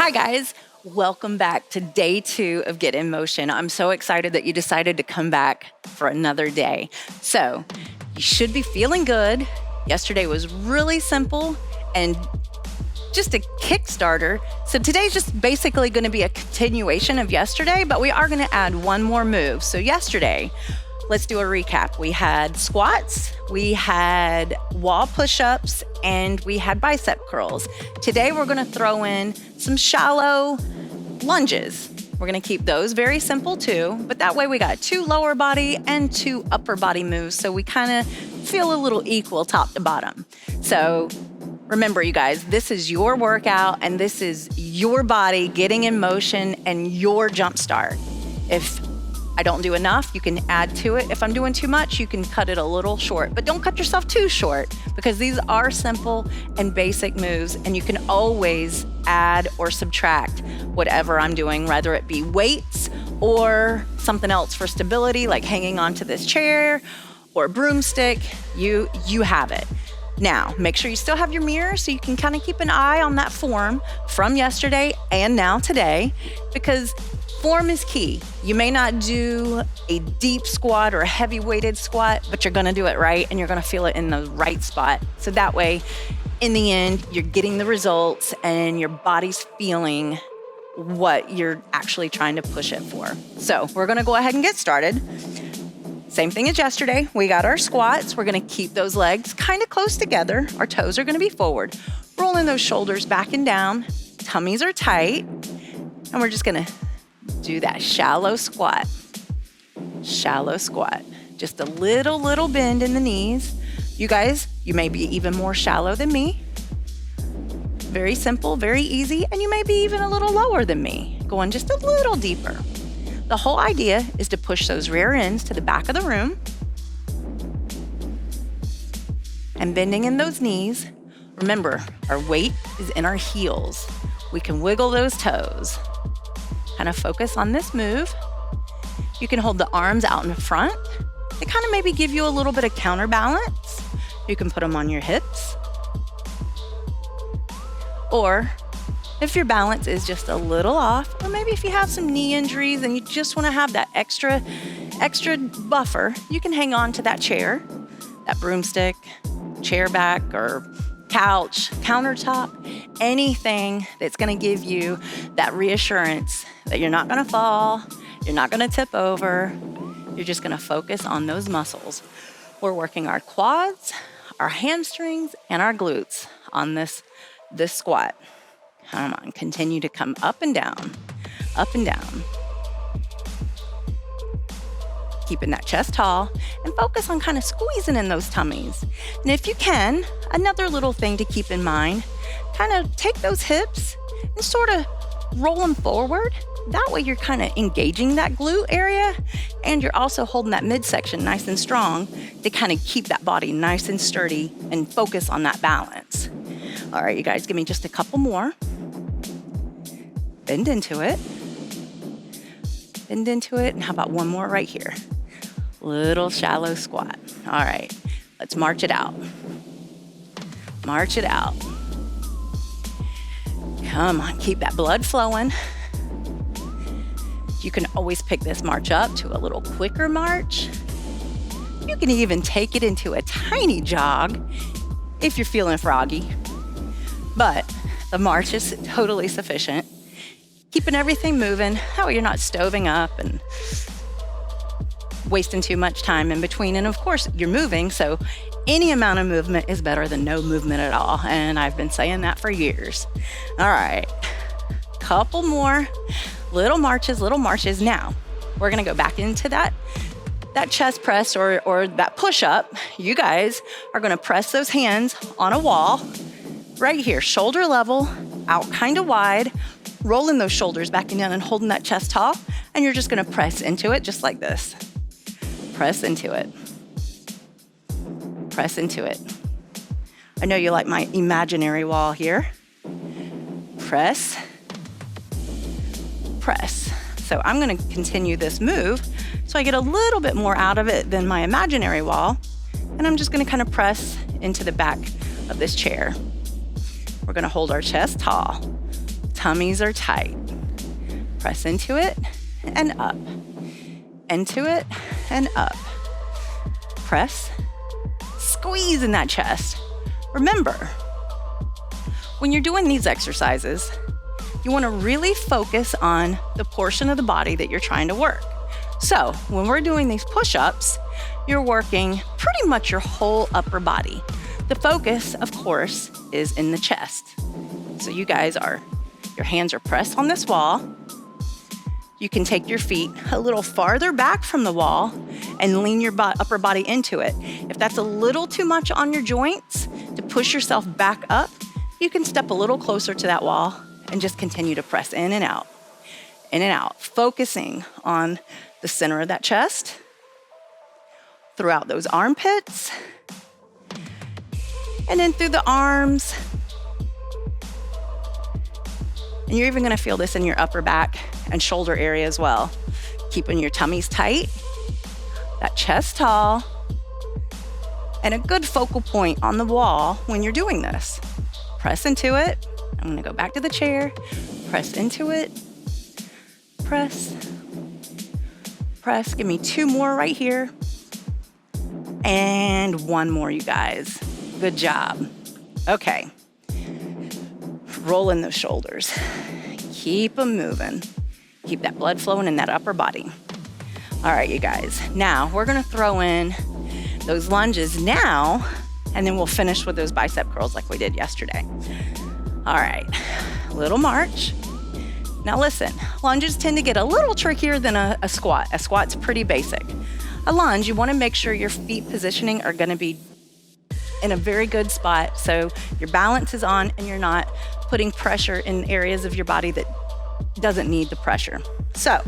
Hi guys, welcome back to day 2 of Get in Motion. I'm so excited that you decided to come back for another day. So you should be feeling good. Yesterday was really simple and just a Kickstarter. So today's just basically going to be a continuation of yesterday, but we are going to add one more move. So yesterday, let's do a recap. We had squats, we had wall push-ups, and we had bicep curls. Today, we're gonna throw in some shallow lunges. We're gonna keep those very simple too, but that way we got 2 lower body and 2 upper body moves, so we kind of feel a little equal top to bottom. So remember, you guys, this is your workout and this is your body getting in motion and your jump start. If I don't do enough, you can add to it. If I'm doing too much, you can cut it a little short, but don't cut yourself too short because these are simple and basic moves and you can always add or subtract whatever I'm doing, whether it be weights or something else for stability, like hanging onto this chair or a broomstick, you have it. Now, make sure you still have your mirror so you can kind of keep an eye on that form from yesterday and now today, because form is key. You may not do a deep squat or a heavy weighted squat, but you're gonna do it right and you're gonna feel it in the right spot. So that way, in the end, you're getting the results and your body's feeling what you're actually trying to push it for. So we're gonna go ahead and get started. Same thing as yesterday. We got our squats. We're gonna keep those legs kind of close together. Our toes are gonna be forward. Rolling those shoulders back and down. Tummies are tight. And we're just gonna do that shallow squat. Shallow squat. Just a little bend in the knees. You guys, you may be even more shallow than me. Very simple, very easy, and you may be even a little lower than me, going just a little deeper. The whole idea is to push those rear ends to the back of the room and bending in those knees. Remember, our weight is in our heels. We can wiggle those toes. Kind of focus on this move. You can hold the arms out in front. They kind of maybe give you a little bit of counterbalance. You can put them on your hips. Or if your balance is just a little off, or maybe if you have some knee injuries and you just want to have that extra buffer, you can hang on to that chair, that broomstick, chair back, or couch, countertop, anything that's going to give you that reassurance that you're not going to fall, you're not going to tip over, you're just going to focus on those muscles. We're working our quads, our hamstrings, and our glutes on this squat. Come on, continue to come up and down, up and down. Keeping that chest tall and focus on kind of squeezing in those tummies. And if you can, another little thing to keep in mind, kind of take those hips and sort of roll them forward. That way you're kind of engaging that glute area and you're also holding that midsection nice and strong to kind of keep that body nice and sturdy and focus on that balance. All right, you guys, give me just a couple more. Bend into it. Bend into it. And how about one more right here? Little shallow squat. All right, let's march it out. March it out. Come on, keep that blood flowing. You can always pick this march up to a little quicker march. You can even take it into a tiny jog if you're feeling froggy. But the march is totally sufficient. Keeping everything moving, that way you're not stoving up and wasting too much time in between. And of course, you're moving, so any amount of movement is better than no movement at all. And I've been saying that for years. All right, couple more little marches. Now, we're gonna go back into that chest press or that push-up. You guys are gonna press those hands on a wall right here, shoulder level, out kind of wide, rolling those shoulders back and down and holding that chest tall. And you're just gonna press into it just like this. Press into it. Press into it. I know you like my imaginary wall here. Press, press. So I'm gonna continue this move so I get a little bit more out of it than my imaginary wall. And I'm just gonna kind of press into the back of this chair. We're gonna hold our chest tall. Tummies are tight. Press into it and up. Into it and up. Press, squeeze in that chest. Remember, when you're doing these exercises, you want to really focus on the portion of the body that you're trying to work. So when we're doing these push-ups, you're working pretty much your whole upper body. The focus, of course, is in the chest. So you guys your hands are pressed on this wall. You can take your feet a little farther back from the wall and lean your upper body into it. If that's a little too much on your joints to push yourself back up, you can step a little closer to that wall and just continue to press in and out, focusing on the center of that chest, throughout those armpits, and then through the arms. And you're even gonna feel this in your upper back and shoulder area as well. Keeping your tummies tight, that chest tall, and a good focal point on the wall when you're doing this. Press into it. I'm gonna go back to the chair, press into it, press, press. Give me 2 more right here. And 1 more, you guys. Good job. Okay. Roll in those shoulders. Keep them moving. Keep that blood flowing in that upper body. All right, you guys. Now we're gonna throw in those lunges now, and then we'll finish with those bicep curls like we did yesterday. All right, little march. Now listen, lunges tend to get a little trickier than a squat. A squat's pretty basic. A lunge, you wanna make sure your feet positioning are gonna be in a very good spot so your balance is on and you're not putting pressure in areas of your body that doesn't need the pressure. So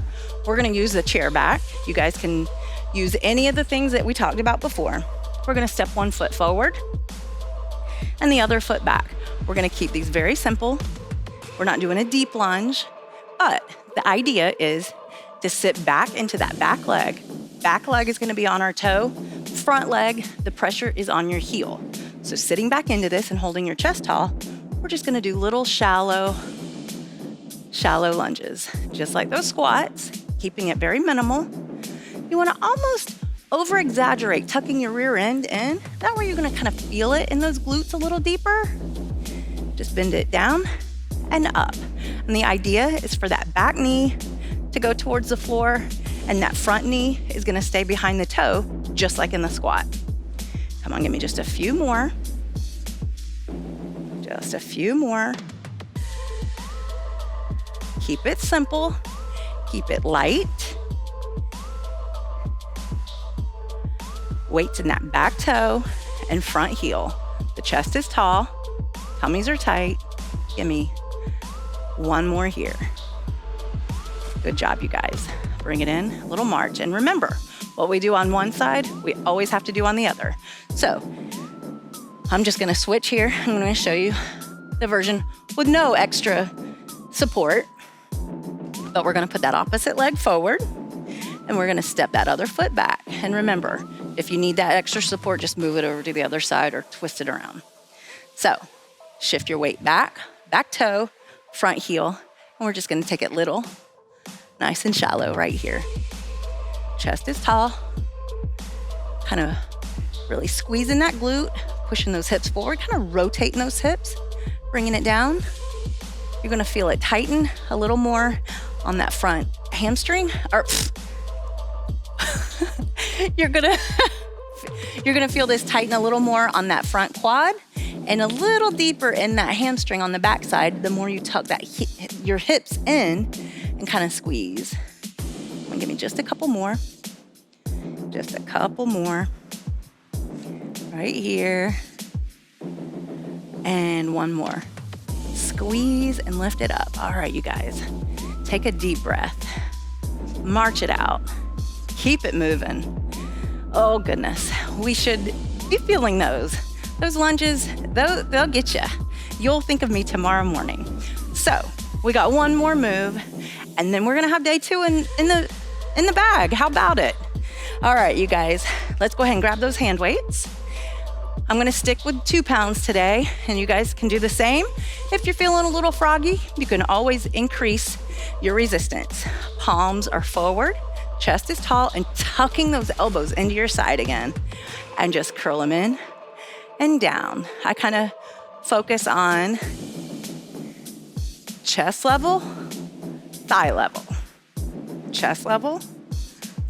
we're gonna use the chair back. You guys can use any of the things that we talked about before. We're gonna step 1 foot forward and the other foot back. We're gonna keep these very simple. We're not doing a deep lunge, but the idea is to sit back into that back leg. Back leg is gonna be on our toe. Front leg, the pressure is on your heel. So sitting back into this and holding your chest tall, we're just gonna do little shallow lunges, just like those squats, keeping it very minimal. You wanna almost over-exaggerate, tucking your rear end in. That way you're gonna kind of feel it in those glutes a little deeper. Just bend it down and up. And the idea is for that back knee to go towards the floor and that front knee is gonna stay behind the toe, just like in the squat. Come on, give me just a few more. Just a few more. Keep it simple, keep it light. Weights in that back toe and front heel. The chest is tall, tummies are tight. Give me 1 more here. Good job, you guys. Bring it in, a little march. And remember, what we do on one side, we always have to do on the other. So I'm just gonna switch here. I'm gonna show you the version with no extra support, but we're gonna put that opposite leg forward and we're gonna step that other foot back. And remember, if you need that extra support, just move it over to the other side or twist it around. So shift your weight back, back toe, front heel, and we're just gonna take it little, nice and shallow right here. Chest is tall, kind of really squeezing that glute, pushing those hips forward, kind of rotating those hips, bringing it down. You're gonna feel it tighten a little more on that front hamstring, or you're gonna feel this tighten a little more on that front quad and a little deeper in that hamstring on the backside, the more you tuck your hips in and kind of squeeze. Give me just a couple more. Just a couple more. Right here. And 1 more. Squeeze and lift it up. All right, you guys. Take a deep breath. March it out. Keep it moving. Oh, goodness. We should be feeling those. Those lunges, they'll get you. You'll think of me tomorrow morning. So we got 1 more move, and then we're gonna have day 2 in the bag. How about it? All right, you guys, let's go ahead and grab those hand weights. I'm gonna stick with 2 pounds today, and you guys can do the same. If you're feeling a little froggy, you can always increase your resistance. Palms are forward, chest is tall, and tucking those elbows into your side again. And just curl them in and down. I kind of focus on chest level, thigh level. Chest level,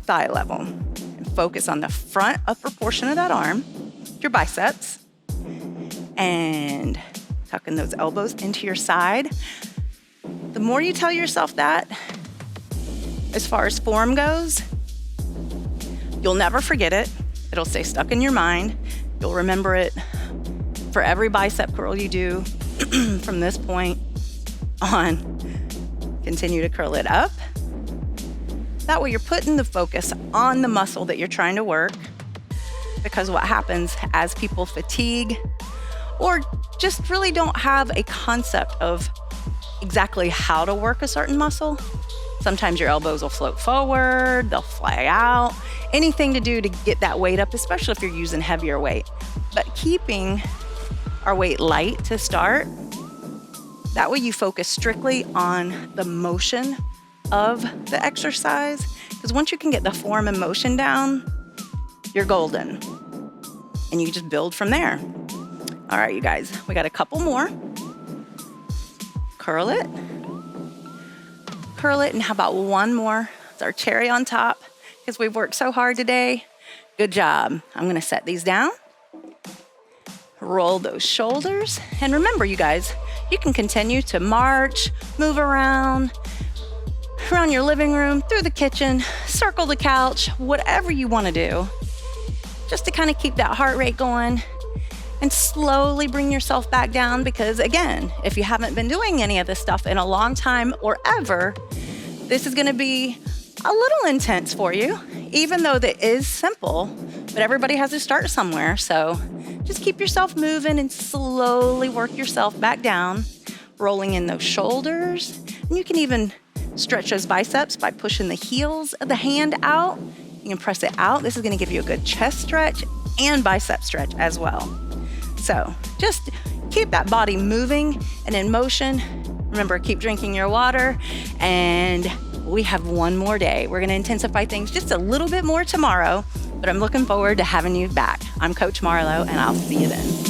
thigh level. And focus on the front upper portion of that arm, your biceps, and tucking those elbows into your side. The more you tell yourself that, as far as form goes, you'll never forget it. It'll stay stuck in your mind. You'll remember it for every bicep curl you do from this point on. Continue to curl it up. That way you're putting the focus on the muscle that you're trying to work, because what happens as people fatigue or just really don't have a concept of exactly how to work a certain muscle, sometimes your elbows will float forward, they'll fly out, anything to do to get that weight up, especially if you're using heavier weight. But keeping our weight light to start, that way you focus strictly on the motion of the exercise, because once you can get the form and motion down, you're golden. And you just build from there. All right, you guys, we got a couple more. Curl it. Curl it, and how about one more? It's our cherry on top, because we've worked so hard today. Good job. I'm gonna set these down. Roll those shoulders. And remember, you guys, you can continue to march, move around your living room, through the kitchen, circle the couch, whatever you wanna do, just to kind of keep that heart rate going and slowly bring yourself back down. Because again, if you haven't been doing any of this stuff in a long time or ever, this is gonna be a little intense for you, even though that is simple, but everybody has to start somewhere. So just keep yourself moving and slowly work yourself back down, rolling in those shoulders. And you can even stretch those biceps by pushing the heels of the hand out. You can press it out. This is gonna give you a good chest stretch and bicep stretch as well. So just keep that body moving and in motion. Remember, keep drinking your water, and we have one more day. We're gonna intensify things just a little bit more tomorrow, but I'm looking forward to having you back. I'm Coach Marlo, and I'll see you then.